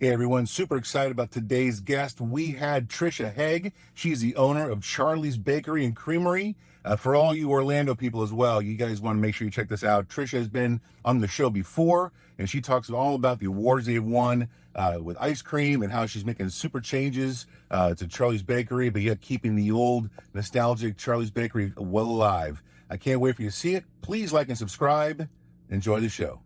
Hey everyone, super excited about today's guest. We had Tricia Hage. She's the owner of Charlie's Bakery and Creamery. For all you Orlando people as well, you guys want to make sure you check this out. Tricia has been on the show before, and she talks all about the awards they've won with ice cream and how she's making super changes to Charlie's Bakery, but yet keeping the old nostalgic Charlie's Bakery well alive. I can't wait for you to see it. Please like and subscribe. Enjoy the show.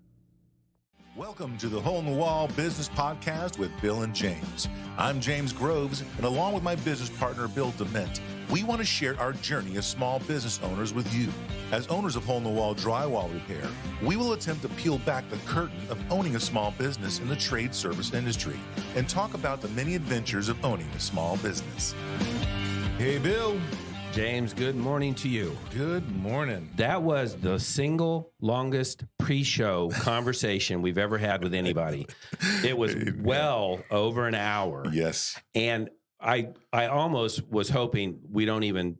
Welcome to the Hole in the Wall Business Podcast with Bill and James. I'm James Groves, and along with my business partner, Bill Dement, we want to share our journey as small business owners with you. As owners of Hole in the Wall Drywall Repair, we will attempt to peel back the curtain of owning a small business in the trade service industry and talk about the many adventures of owning a small business. Hey, Bill. James, good morning to you. Good morning. That was the single longest pre-show conversation we've ever had with anybody. It was well over an hour. Yes. And I almost was hoping we don't even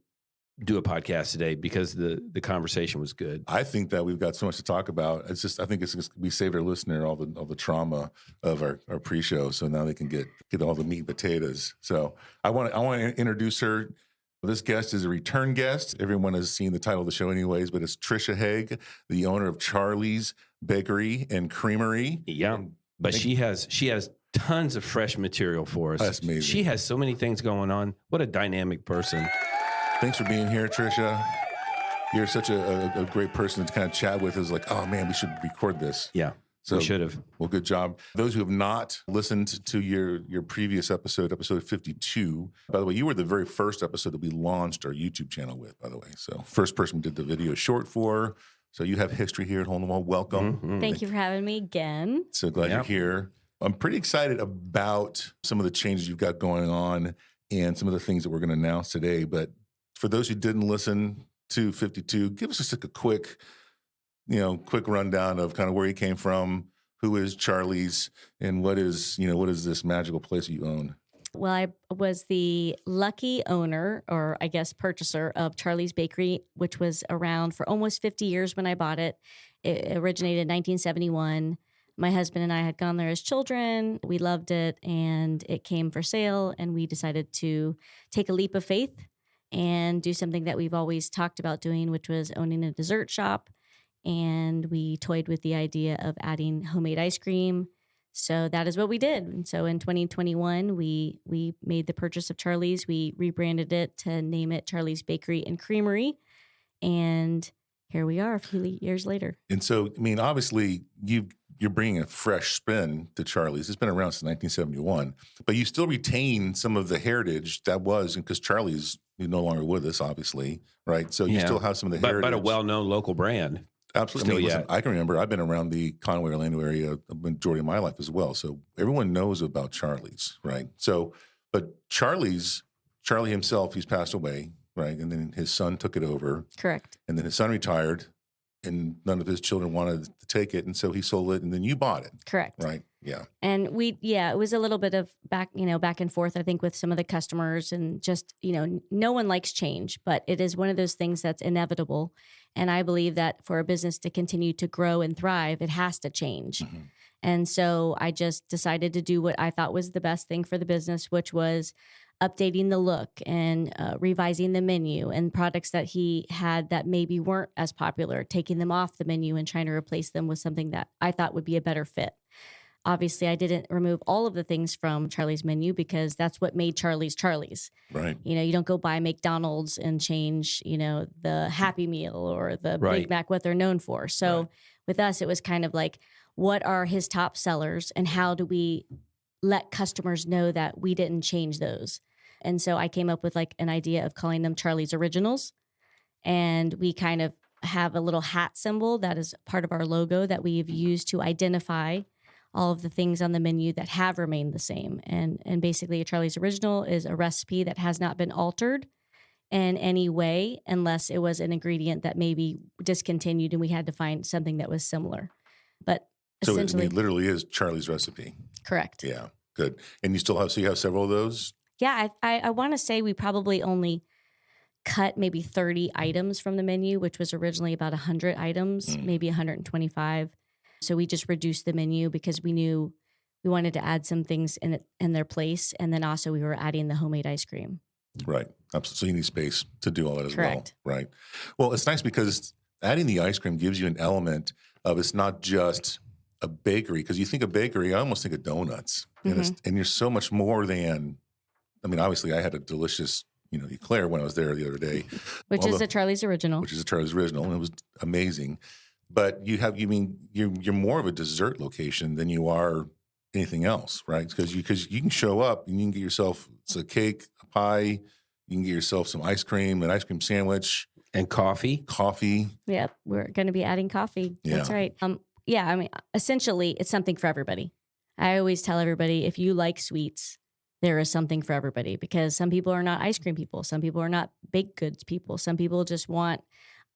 do a podcast today because the conversation was good. I think that we've got so much to talk about. It's just, I think we saved our listener all the trauma of our pre-show, so now they can get all the meat and potatoes. So I want to introduce her. This guest is a return guest. Everyone has seen the title of the show anyways, but it's Tricia Hage, the owner of Charlie's Bakery and Creamery. Yeah, but she has tons of fresh material for us. That's amazing. She has so many things going on. What a dynamic person. Thanks for being here, Tricia. You're such a great person to kind of chat with. It's like, oh man, we should record this. Yeah. So, we should have. Well, good job. Those who have not listened to your previous episode 52, by the way, you were the very first episode that we launched our YouTube channel with, by the way. So first person we did the video short for. So you have history here at Hole in the Wall. Welcome. Mm-hmm. Thank you for having me again. So glad you're here. I'm pretty excited about some of the changes you've got going on and some of the things that we're going to announce today. But for those who didn't listen to 52, give us just like a quick rundown of kind of where you came from, who is Charlie's, and what is this magical place you own? Well, I was the lucky owner, or I guess purchaser, of Charlie's Bakery, which was around for almost 50 years when I bought it. It originated in 1971. My husband and I had gone there as children. We loved it, and it came for sale, and we decided to take a leap of faith and do something that we've always talked about doing, which was owning a dessert shop. And we toyed with the idea of adding homemade ice cream. So that is what we did. And so in 2021, we made the purchase of Charlie's. We rebranded it to name it Charlie's Bakery and Creamery. And here we are a few years later. And so, I mean, obviously, you're bringing a fresh spin to Charlie's. It's been around since 1971. But you still retain some of the heritage that was, because Charlie's no longer with us, obviously, right? So you still have some of the heritage. But a well-known local brand. Absolutely. Listen, I can remember I've been around the Conway, Orlando area a majority of my life as well. So everyone knows about Charlie's, right? So, but Charlie himself, he's passed away, right? And then his son took it over. Correct. And then his son retired, and none of his children wanted to take it. And so he sold it, and then you bought it. Correct. Right. Yeah. And it was a little bit of back and forth, I think, with some of the customers, and just, no one likes change, but it is one of those things that's inevitable. And I believe that for a business to continue to grow and thrive, it has to change. Mm-hmm. And so I just decided to do what I thought was the best thing for the business, which was updating the look and revising the menu, and products that he had that maybe weren't as popular, taking them off the menu and trying to replace them with something that I thought would be a better fit. Obviously, I didn't remove all of the things from Charlie's menu because that's what made Charlie's Charlie's. Right. You don't go buy McDonald's and change, the Happy Meal or the Big Mac, what they're known for. So with us, it was kind of like, what are his top sellers and how do we let customers know that we didn't change those? And so I came up with like an idea of calling them Charlie's Originals. And we kind of have a little hat symbol that is part of our logo that we've used to identify all of the things on the menu that have remained the same. And basically a Charlie's Original is a recipe that has not been altered in any way unless it was an ingredient that maybe discontinued and we had to find something that was similar. But so essentially, it literally is Charlie's recipe. Correct. Yeah, good. And you have several of those? Yeah, I want to say we probably only cut maybe 30 items from the menu, which was originally about 100 items, maybe 125. So we just reduced the menu because we knew we wanted to add some things in their place. And then also we were adding the homemade ice cream. Right. So you need space to do all that as Correct. well. Right. Well, it's nice because adding the ice cream gives you an element of it's not just a bakery. Because you think of bakery, I almost think of donuts. And you're so much more than, I mean, obviously I had a delicious, eclair when I was there the other day. Which is a Charlie's Original. Which is a Charlie's Original. And it was amazing. But you're more of a dessert location than you are anything else, right? Because you can show up and you can get yourself a cake, a pie, you can get yourself some ice cream, an ice cream sandwich. And coffee. Yep. We're going to be adding coffee. Yeah. That's right. Yeah. I mean, essentially it's something for everybody. I always tell everybody, if you like sweets, there is something for everybody, because some people are not ice cream people. Some people are not baked goods people. Some people just want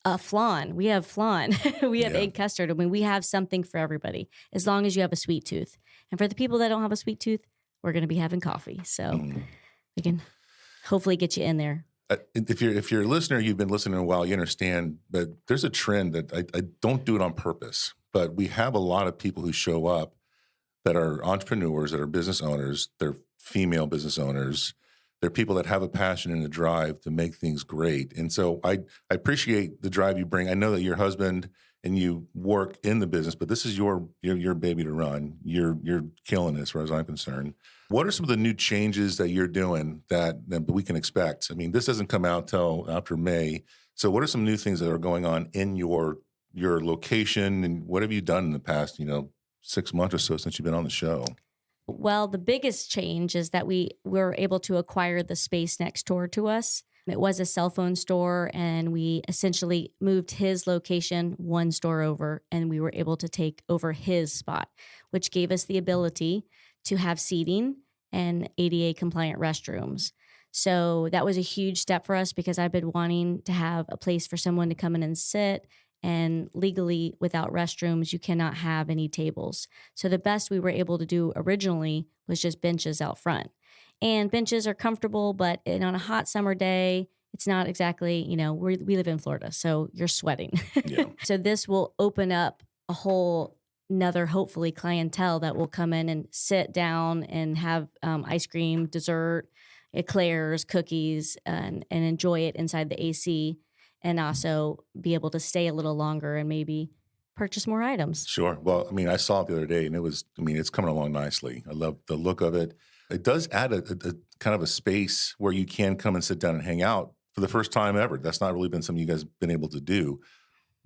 a flan. We have flan. We have egg custard. I mean, we have something for everybody, as long as you have a sweet tooth. And for the people that don't have a sweet tooth, we're going to be having coffee. So we can hopefully get you in there. If you're a listener, you've been listening a while, you understand that there's a trend that I don't do it on purpose, but we have a lot of people who show up that are entrepreneurs, that are business owners, they're female business owners. They're people that have a passion and a drive to make things great. And so I appreciate the drive you bring. I know that your husband and you work in the business, but this is your baby to run. You're killing it as far as I'm concerned. What are some of the new changes that you're doing that we can expect? I mean, this doesn't come out till after May. So what are some new things that are going on in your location, and what have you done in the past, 6 months or so since you've been on the show? Well, the biggest change is that we were able to acquire the space next door to us. It was a cell phone store, and we essentially moved his location one store over, and we were able to take over his spot, which gave us the ability to have seating and ADA compliant restrooms. So that was a huge step for us, because I've been wanting to have a place for someone to come in and sit. And legally, without restrooms, you cannot have any tables. So the best we were able to do originally was just benches out front. And benches are comfortable, but on a hot summer day, it's not exactly, we live in Florida, so you're sweating. Yeah. So this will open up a whole another, hopefully, clientele that will come in and sit down and have ice cream, dessert, eclairs, cookies, and enjoy it inside the AC. And also be able to stay a little longer and maybe purchase more items. Sure. Well, I mean, I saw it the other day, and it's coming along nicely. I love the look of it. It does add a kind of a space where you can come and sit down and hang out for the first time ever. That's not really been something you guys have been able to do.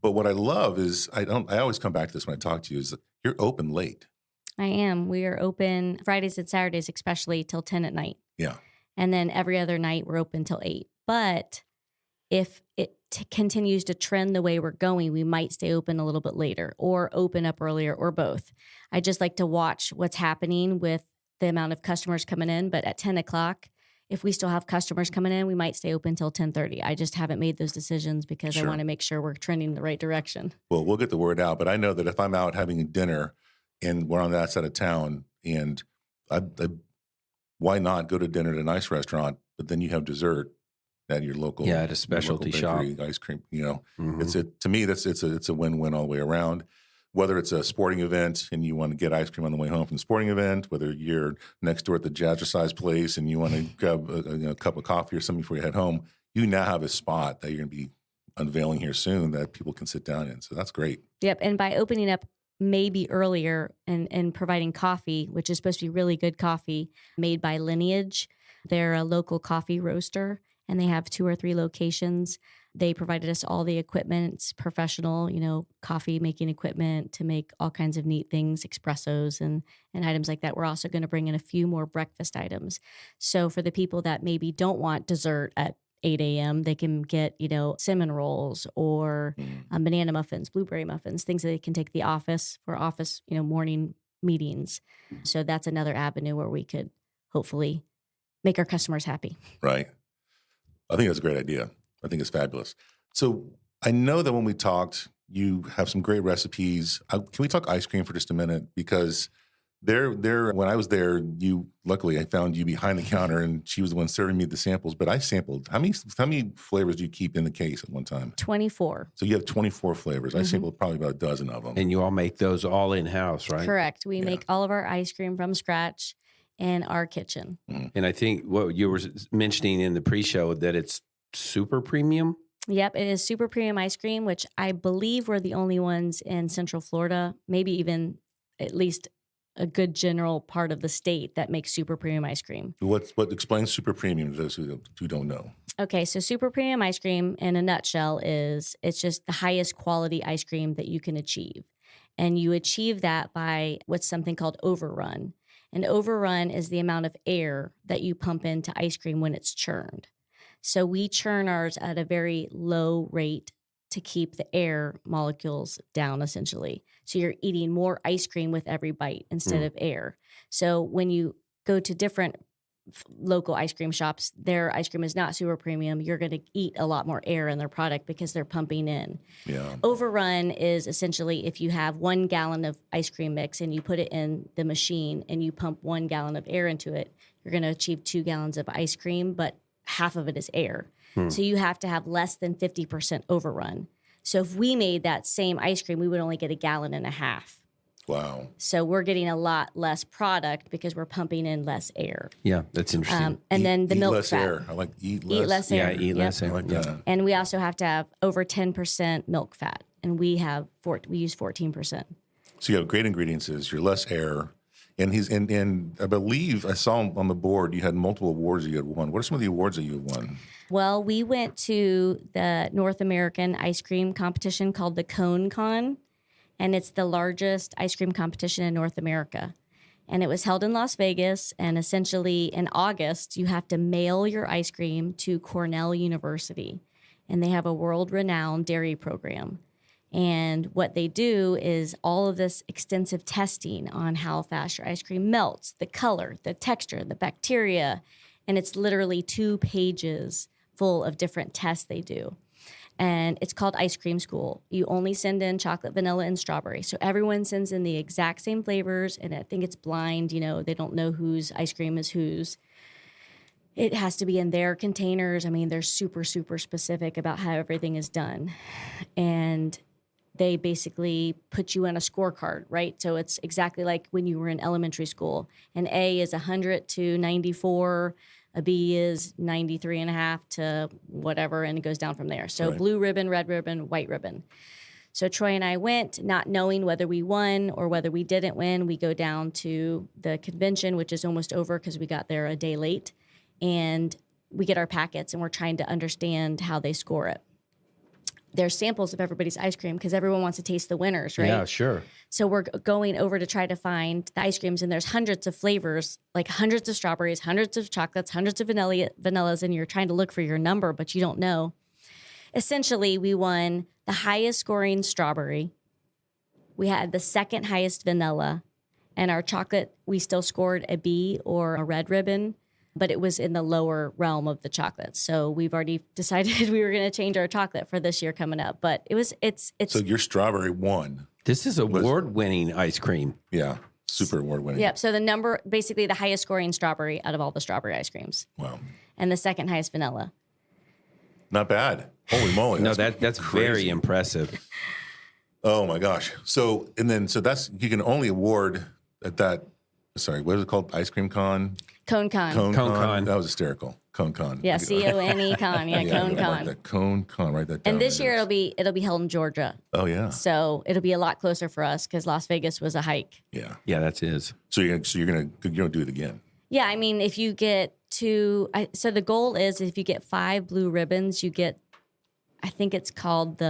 But what I love is, I always come back to this when I talk to you, is that you're open late. I am. We are open Fridays and Saturdays, especially till 10 at night. Yeah. And then every other night we're open till 8. But if it continues to trend the way we're going, we might stay open a little bit later or open up earlier, or both. I just like to watch what's happening with the amount of customers coming in. But at 10 o'clock, if we still have customers coming in, we might stay open till 10:30. I just haven't made those decisions because I want to make sure we're trending in the right direction. Well, we'll get the word out. But I know that if I'm out having dinner and we're on that side of town, and why not go to dinner at a nice restaurant, but then you have dessert at your local, at a specialty shop, ice cream. To me, it's a win-win all the way around. Whether it's a sporting event and you want to get ice cream on the way home from the sporting event, whether you're next door at the Jazzercise place and you want to grab a cup of coffee or something before you head home, you now have a spot that you're going to be unveiling here soon that people can sit down in. So that's great. Yep. And by opening up maybe earlier and providing coffee, which is supposed to be really good coffee made by Lineage, they're a local coffee roaster, and they have 2 or 3 locations. They provided us all the equipment. It's professional, coffee making equipment to make all kinds of neat things, espressos and items like that. We're also going to bring in a few more breakfast items. So for the people that maybe don't want dessert at 8 a.m., they can get, cinnamon rolls or banana muffins, blueberry muffins, things that they can take to the office for office, morning meetings. So that's another avenue where we could hopefully make our customers happy. Right. I think that's a great idea. I think it's fabulous. So I know that when we talked, you have some great recipes. Can we talk ice cream for just a minute? Because When I was there, luckily I found you behind the counter, and she was the one serving me the samples. But I sampled. How many flavors do you keep in the case at one time? 24. So you have 24 flavors. I sampled probably about a dozen of them. And you all make those all in house, right? Correct. We make all of our ice cream from scratch in our kitchen. And I think what you were mentioning in the pre-show that it's super premium. Yep, it is super premium ice cream, which I believe we're the only ones in Central Florida, maybe even at least a good general part of the state that makes super premium ice cream. What explains super premium to those who don't know? Okay, so super premium ice cream in a nutshell is it's just the highest quality ice cream that you can achieve. And you achieve that by what's something called overrun. An overrun is the amount of air that you pump into ice cream when it's churned. So we churn ours at a very low rate to keep the air molecules down, essentially. So you're eating more ice cream with every bite instead of air. So when you go to different local ice cream shops, their ice cream is not super premium. You're going to eat a lot more air in their product because they're pumping in. Yeah. Overrun is essentially if you have 1 gallon of ice cream mix and you put it in the machine and you pump 1 gallon of air into it, you're going to achieve 2 gallons of ice cream, but half of it is air. So you have to have less than 50% overrun. So if we made that same ice cream, we would only get 1.5 gallons. Wow. So we're getting a lot less product because we're pumping in less air. Yeah, that's interesting. And then the eat milk less fat. air. I like eat less. air. Yeah, eat less I air. like Yeah. that. And we also have to have over 10% milk fat. And we use 14%. So you have great ingredients. You're less air. And I believe I saw on the board you had multiple awards that you had won. What are some of the awards that you have won? Well, we went to the North American ice cream competition called the Cone Con, and it's the largest ice cream competition in North America. And it was held in Las Vegas, and essentially in August, you have to mail your ice cream to Cornell University, and they have a world-renowned dairy program. And what they do is all of this extensive testing on how fast your ice cream melts, the color, the texture, the bacteria. And it's literally 2 pages full of different tests they do. And it's called Ice Cream School. You only send in chocolate, vanilla, and strawberry. So everyone sends in the exact same flavors. And I think it's blind. They don't know whose ice cream is whose. It has to be in their containers. I mean, they're super, super specific about how everything is done. And they basically put you on a scorecard, right? So it's exactly like when you were in elementary school. An A is 100 to 94. A B is 93.5 to whatever, and it goes down from there. So Right. Blue ribbon, red ribbon, white ribbon. So Troy and I went, not knowing whether we won or whether we didn't win. We go down to the convention, which is almost over because we got there a day late. And we get our packets, and we're trying to understand how they score it. There's samples of everybody's ice cream because everyone wants to taste the winners, right? Yeah, sure. So we're going over to try to find the ice creams, and there's hundreds of flavors, like hundreds of strawberries, hundreds of chocolates, hundreds of vanillas, and you're trying to look for your number, but you don't know. Essentially, we won the highest scoring strawberry. We had the second highest vanilla, and our chocolate, we still scored a B or a red ribbon, but it was in the lower realm of the chocolates. So we've already decided we were going to change our chocolate for this year coming up. But it's So your strawberry won. This is award-winning ice cream. Yeah. Super award winning. Yep. So the number, basically the highest scoring strawberry out of all the strawberry ice creams, Wow. and the second highest vanilla. Not bad. Holy moly. No, that's crazy. very impressive. Oh my gosh. So that's, you can only award at that, sorry, what is it called? Ice cream con? Cone Con. Cone Cone con. Con. That was hysterical. Cone con. Yeah, CONE Con. Yeah, Cone I like Con. that. Cone con. Write that down. And this year it'll be held in Georgia. Oh yeah. So it'll be a lot closer for us because Las Vegas was a hike. Yeah. Yeah, that's his. So you're gonna do it again. Yeah, I mean, if you get so the goal is if you get 5 blue ribbons, you get, I think it's called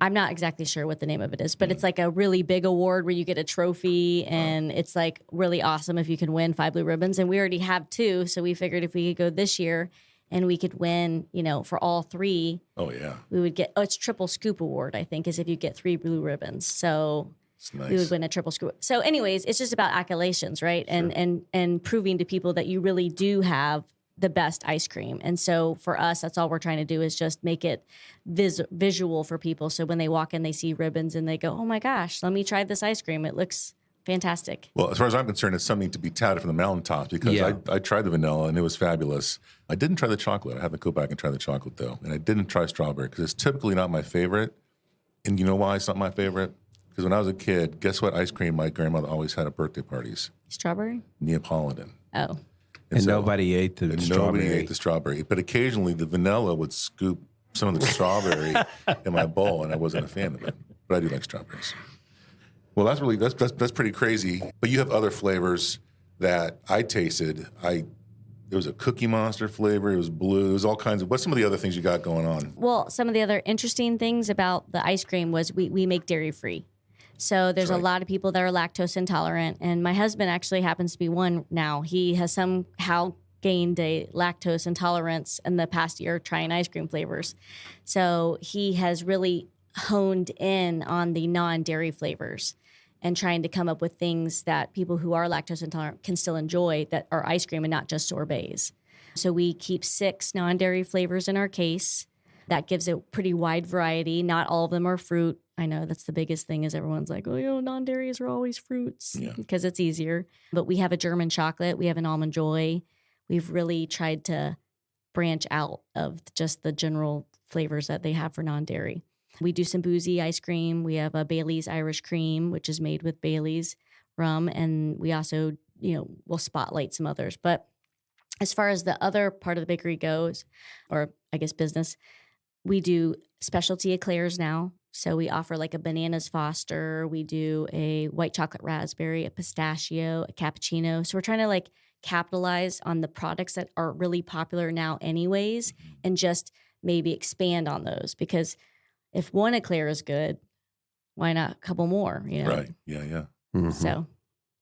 I'm not exactly sure what the name of it is, but it's like a really big award where you get a trophy, and it's like really awesome if you can win 5 blue ribbons. And we already have 2, so we figured if we could go this year and we could win, for all 3, Oh yeah. we would get, it's triple scoop award, I think, is if you get 3 blue ribbons. So It's nice. we would win a triple scoop. So anyways, it's just about accolations, right? And proving to people that you really do have the best ice cream. And so for us, that's all we're trying to do is just make it visual for people. So when they walk in, they see ribbons and they go, oh my gosh, let me try this ice cream. It looks Fantastic. Well, as far as I'm concerned, it's something to be touted from the mountaintops because Yeah. I tried the vanilla and it was fabulous. I didn't try the chocolate. I have to go back and try the chocolate though. And I didn't try strawberry because it's typically not my favorite. And you know why it's not my favorite? Because when I was a kid, guess what ice cream my grandmother always had at birthday parties? Strawberry? Neapolitan. Oh. And so- nobody ate the and strawberry. nobody ate the strawberry. But occasionally the vanilla would scoop some of the strawberry in my bowl, and I wasn't a fan of it. But I do like strawberries. Well, that's pretty crazy. But you have other flavors that I tasted. There was a Cookie Monster flavor. It was blue. It was all kinds of. What's some of the other things you got going on? Well, some of the other interesting things about the ice cream was we make dairy free. So there's That's right. a lot of people that are lactose intolerant. And my husband actually happens to be one now. He has somehow gained a lactose intolerance in the past year trying ice cream flavors. So he has really honed in on the non-dairy flavors and trying to come up with things that people who are lactose intolerant can still enjoy that are ice cream and not just sorbets. So we keep 6 non-dairy flavors in our case. That gives a pretty wide variety. Not all of them are fruit. I know that's the biggest thing is everyone's like, oh, non-dairies are always fruits because it's easier. But we have a German chocolate. We have an almond joy. We've really tried to branch out of just the general flavors that they have for non-dairy. We do some boozy ice cream. We have a Bailey's Irish cream, which is made with Bailey's rum. And we also, will spotlight some others. But as far as the other part of the bakery goes, or I guess business, we do specialty eclairs now. So we offer like a bananas Foster. We do a white chocolate raspberry, a pistachio, a cappuccino. So we're trying to like capitalize on the products that are really popular now anyways, and just maybe expand on those because if one eclair is good, why not a couple more? Right. Yeah. Mhm. So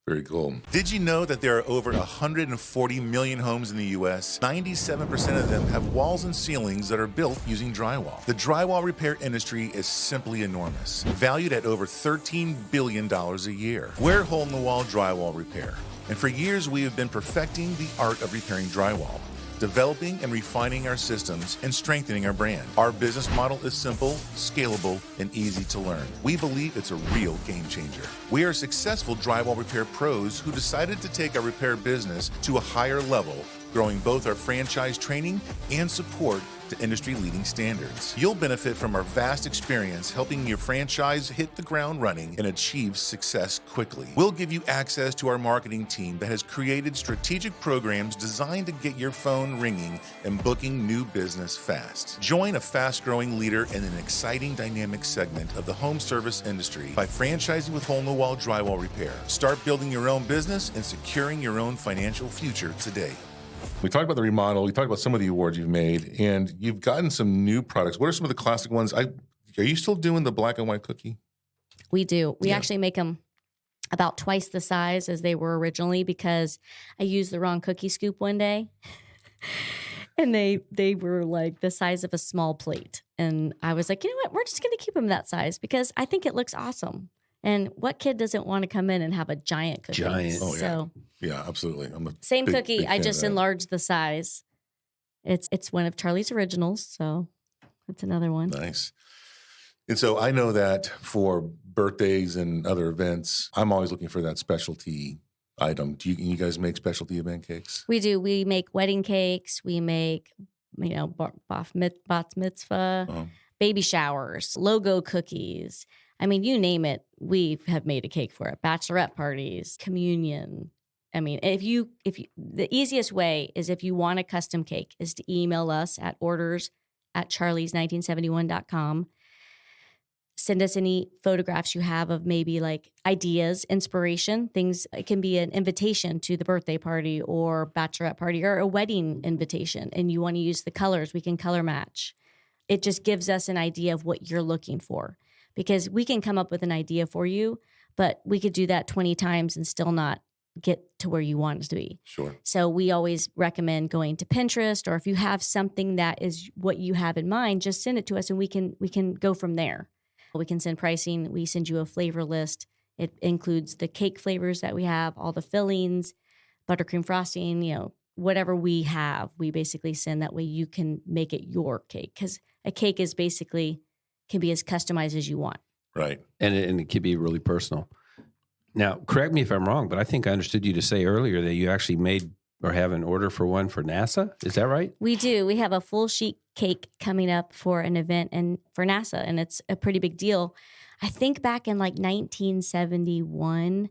Very cool. Did you know that there are over 140 million homes in the U.S.? 97% of them have walls and ceilings that are built using drywall. The drywall repair industry is simply enormous, valued at over $13 billion a year. We're hole-in-the-wall drywall repair, and for years we have been perfecting the art of repairing drywall, developing and refining our systems, and strengthening our brand. Our business model is simple, scalable, and easy to learn. We believe it's a real game changer. We are successful drywall repair pros who decided to take our repair business to a higher level, growing both our franchise training and support to industry-leading standards. You'll benefit from our vast experience helping your franchise hit the ground running and achieve success quickly. We'll give you access to our marketing team that has created strategic programs designed to get your phone ringing and booking new business fast. Join a fast-growing leader in an exciting dynamic segment of the home service industry by franchising with hole-in-the-wall drywall repair. Start building your own business and securing your own financial future today. We talked about the remodel. We talked about some of the awards you've made, and you've gotten some new products. What are some of the classic ones? Are you still doing the black and white cookie? we do. We actually make them about twice the size as they were originally because I used the wrong cookie scoop one day. And they were like the size of a small plate. And I was like, you know what? We're just going to keep them that size because I think it looks awesome. And what kid doesn't want to come in and have a giant cookie? Giant. Oh, yeah. So Yeah, absolutely. I'm a same big, cookie. big I fan just of that. enlarged the size. It's one of Charlie's originals. So that's another one. Nice. And so I know that for birthdays and other events, I'm always looking for that specialty item. Do you guys make specialty event cakes? We do. We make wedding cakes. We make, bat mitzvah, Uh-huh. baby showers, logo cookies. I mean, you name it, we have made a cake for it. Bachelorette parties, communion. I mean, if you, the easiest way is if you want a custom cake is to email us at orders@charlies1971.com. Send us any photographs you have of maybe like ideas, inspiration, things. It can be an invitation to the birthday party or bachelorette party or a wedding invitation, and you want to use the colors, we can color match. It just gives us an idea of what you're looking for because we can come up with an idea for you, but we could do that 20 times and still not get to where you want it to be. Sure. So we always recommend going to Pinterest, or if you have something that is what you have in mind, just send it to us and we can go from there. We can send pricing. We send you a flavor list. It includes the cake flavors that we have, all the fillings, buttercream frosting, whatever we have, we basically send. That way you can make it your cake because a cake is basically can be as customized as you want. Right. And it can be really personal. Now, correct me if I'm wrong, but I think I understood you to say earlier that you actually made or have an order for one for NASA. Is that right? We do. We have a full sheet cake coming up for an event and for NASA, and it's a pretty big deal. I think back in like 1971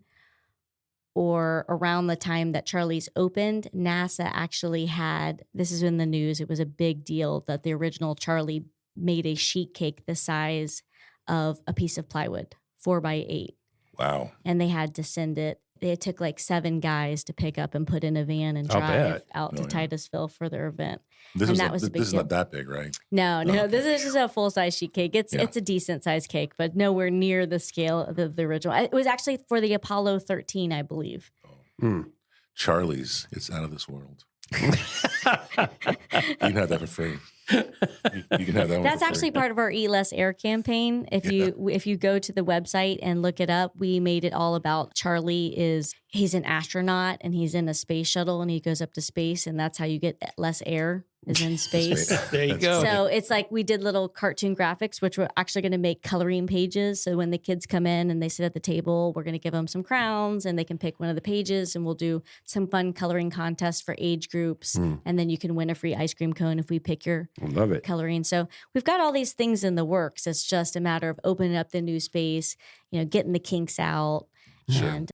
or around the time that Charlie's opened, NASA actually had, this is in the news, it was a big deal that the original Charlie made a sheet cake the size of a piece of plywood, 4x8. Wow. And they had to send it. It took like 7 guys to pick up and put in a van and I'll drive bet. out to Titusville for their event. This And is that was a big this is deal. not that big, right? No, okay. this is just a full size sheet cake. It's a decent sized cake, but nowhere near the scale of the original. It was actually for the Apollo 13, I believe. Charlie's, it's out of this world. You can have that for free. You can have that one. That's for free. actually part of our Eat Less Air campaign. If you go to the website and look it up, we made it all about he's an astronaut and he's in a space shuttle and he goes up to space, and that's how you get less air is in space. There you go. So it's like we did little cartoon graphics, which we're actually going to make coloring pages. So when the kids come in and they sit at the table, we're going to give them some crowns and they can pick one of the pages, and we'll do some fun coloring contests for age groups. And then you can win a free ice cream cone if we pick your I love it. coloring. So we've got all these things in the works. It's just a matter of opening up the new space, getting the kinks out.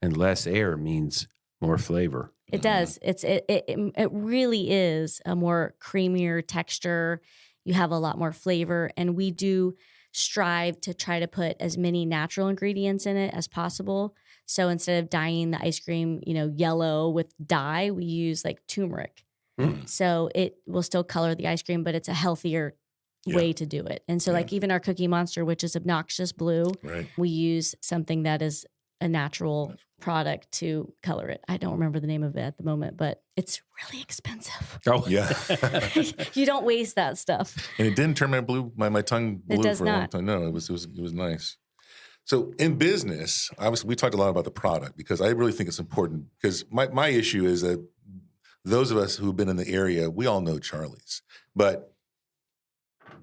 And less air means more flavor. It does. It really is a more creamier texture. You have a lot more flavor, and we do strive to try to put as many natural ingredients in it as possible. So instead of dyeing the ice cream, yellow with dye, we use like turmeric. So it will still color the ice cream, but it's a healthier way to do it. And so like even our Cookie Monster, which is obnoxious blue, we use something that is a natural product to color it. I don't remember the name of it at the moment, but it's really expensive. Oh, Yeah. You don't waste that stuff. And it didn't turn my tongue blue does for a long not. time. No, it was nice. So in business, obviously we talked a lot about the product because I really think it's important, because my issue is that those of us who've been in the area, we all know Charlie's. But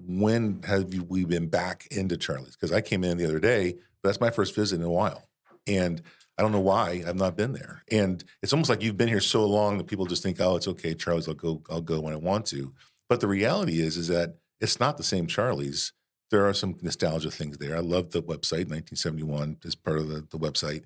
when have we been back into Charlie's? Because I came in the other day, but that's my first visit in a while. And I don't know why I've not been there. And it's almost like you've been here so long that people just think, oh, it's okay, Charlie's, I'll go when I want to. But the reality is that it's not the same Charlie's. There are some nostalgia things there. I love the website, 1971 is part of the website.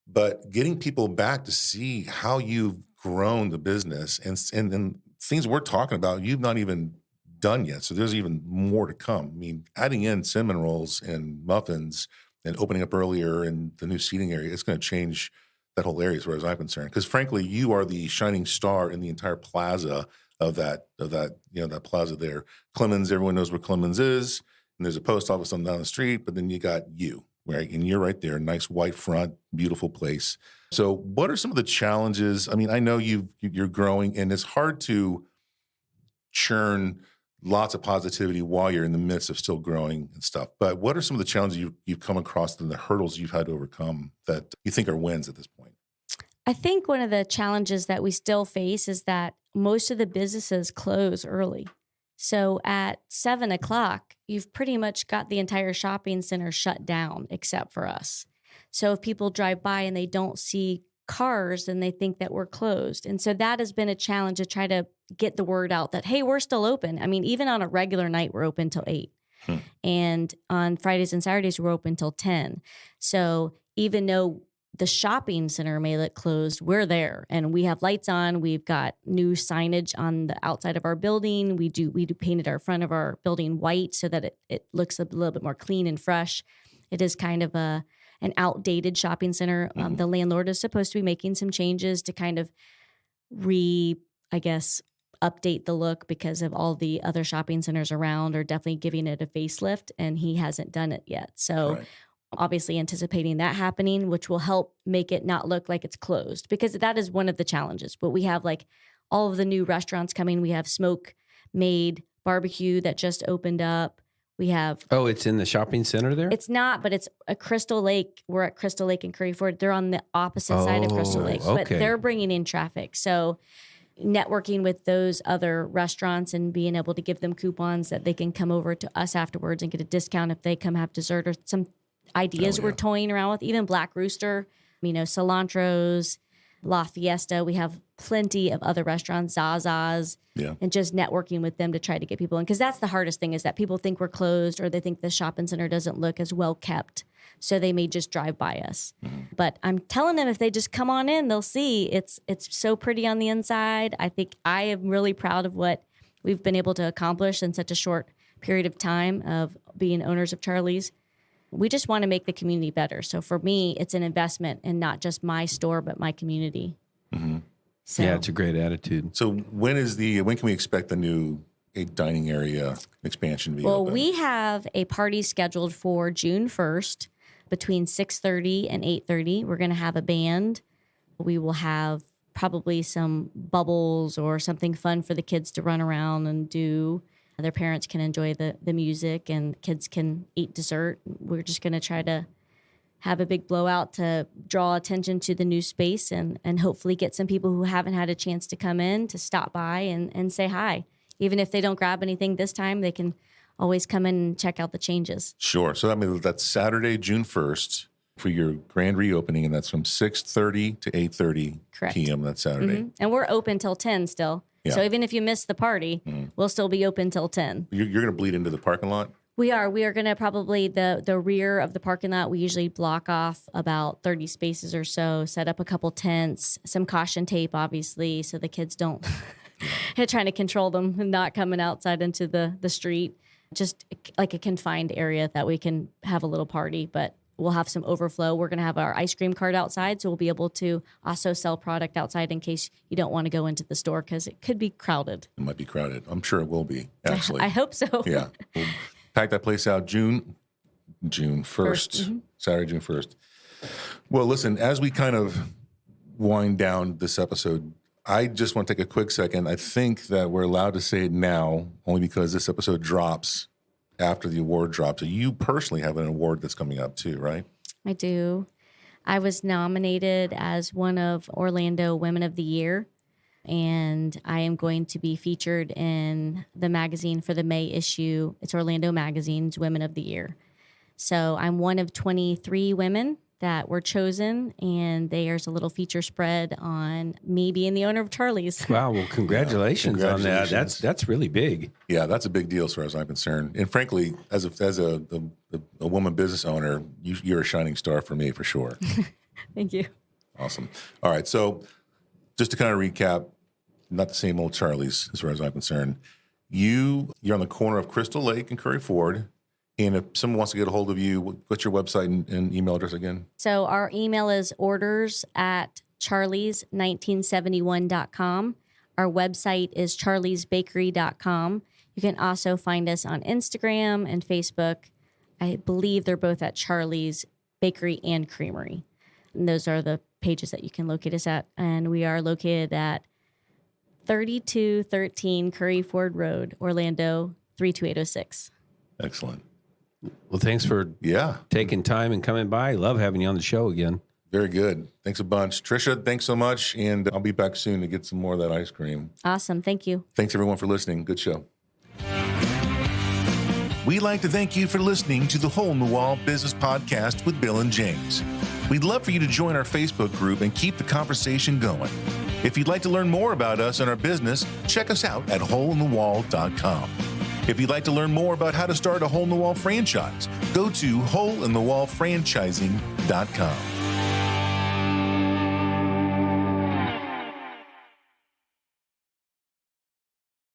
But getting people back to see how you've grown the business and things we're talking about, you've not even done yet. So there's even more to come. I mean, adding in cinnamon rolls and muffins and opening up earlier in the new seating area, it's going to change that whole area as far as I'm concerned. Because frankly, you are the shining star in the entire plaza of that plaza there. Clemens, everyone knows where Clemens is, and there's a post office on down the street, but then you got you, right? And you're right there, nice white front, beautiful place. So what are some of the challenges? I mean, I know you're growing, and it's hard to churn lots of positivity while you're in the midst of still growing and stuff. But what are some of the challenges you've come across and the hurdles you've had to overcome that you think are wins at this point? I think one of the challenges that we still face is that most of the businesses close early. So at 7 o'clock, you've pretty much got the entire shopping center shut down except for us. So if people drive by and they don't see cars, then they think that we're closed. And so that has been a challenge to try to get the word out that, hey, we're still open. I mean, even on a regular night, we're open till 8. And on Fridays and Saturdays, we're open till 10. So even though the shopping center may look closed, we're there and we have lights on. We've got new signage on the outside of our building. We painted our front of our building white so that it looks a little bit more clean and fresh. It is kind of an outdated shopping center. The landlord is supposed to be making some changes to kind of update the look because of all the other shopping centers around are definitely giving it a facelift, and he hasn't done it yet. So obviously anticipating that happening, which will help make it not look like it's closed, because that is one of the challenges. But we have like all of the new restaurants coming. We have Smoke Made Barbecue that just opened up. We have... Oh, it's in the shopping center there? It's not, but it's a Crystal Lake. We're at Crystal Lake in Curry Ford. They're on the opposite side of Crystal Lake, but they're bringing in traffic. So networking with those other restaurants and being able to give them coupons that they can come over to us afterwards and get a discount if they come have dessert, or some ideas we're toying around with. Even Black Rooster, Cilantro's, La Fiesta. We have plenty of other restaurants, Zaza's, and just networking with them to try to get people in. Because that's the hardest thing, is that people think we're closed, or they think the shopping center doesn't look as well kept. So they may just drive by us. But I'm telling them, if they just come on in, they'll see it's so pretty on the inside. I think I am really proud of what we've been able to accomplish in such a short period of time of being owners of Charlie's. We just want to make the community better. So for me, it's an investment in not just my store, but my community. So, yeah, it's a great attitude. So when can we expect the new dining area expansion to be well, open? we have a party scheduled for June 1st between 6:30 and 8:30. We're going to have a band. We will have probably some bubbles or something fun for the kids to run around and do. Their parents can enjoy the music, and kids can eat dessert. We're just going to try to have a big blowout to draw attention to the new space, and hopefully get some people who haven't had a chance to come in to stop by and say hi. Even if they don't grab anything this time, they can always come in and check out the changes. Sure. So that's Saturday, June 1st for your grand reopening, and that's from 6:30 to 8:30 p.m. That's Saturday. And we're open till 10 still. Yeah. So even if you miss the party, we'll still be open till 10. You're going to bleed into the parking lot? We are going to probably the rear of the parking lot. We usually block off about 30 spaces or so, set up a couple tents, some caution tape, obviously, so the kids don't trying to control them and not coming outside into the street. Just like a confined area that we can have a little party, but we'll have some overflow. We're going to have our ice cream cart outside, so we'll be able to also sell product outside in case you don't want to go into the store, because it could be crowded. It might be crowded. I'm sure it will be, actually. I hope so. Yeah. We'll pack that place out June 1st, Saturday, June 1st. Well, listen, as we kind of wind down this episode, I just want to take a quick second. I think that we're allowed to say it now only because this episode drops after the award drops. So you personally have an award that's coming up too, right? I do. I was nominated as one of Orlando Women of the Year, and I am going to be featured in the magazine for the May issue. It's Orlando Magazine's Women of the Year. So I'm one of 23 women that were chosen, and there's a little feature spread on me being the owner of Charlie's. Wow, well, congratulations on that. That's really big. Yeah, that's a big deal as far as I'm concerned. And frankly, as a woman business owner, you're a shining star for me for sure. Thank you. Awesome. All right, so just to kind of recap, not the same old Charlie's as far as I'm concerned. You're on the corner of Crystal Lake and Curry Ford. And if someone wants to get a hold of you, what's your website and email address again? So our email is orders@charlies1971.com. Our website is charliesbakery.com. You can also find us on Instagram and Facebook. I believe they're both at Charlie's Bakery and Creamery. And those are the pages that you can locate us at. And we are located at 3213 Curry Ford Road, Orlando, 32806. Excellent. Well, thanks for taking time and coming by. Love having you on the show again. Very good. Thanks a bunch. Tricia, thanks so much. And I'll be back soon to get some more of that ice cream. Awesome. Thank you. Thanks, everyone, for listening. Good show. We'd like to thank you for listening to the Hole in the Wall Business Podcast with Bill and James. We'd love for you to join our Facebook group and keep the conversation going. If you'd like to learn more about us and our business, check us out at holeinthewall.com. If you'd like to learn more about how to start a Hole in the Wall franchise, go to holeinthewallfranchising.com.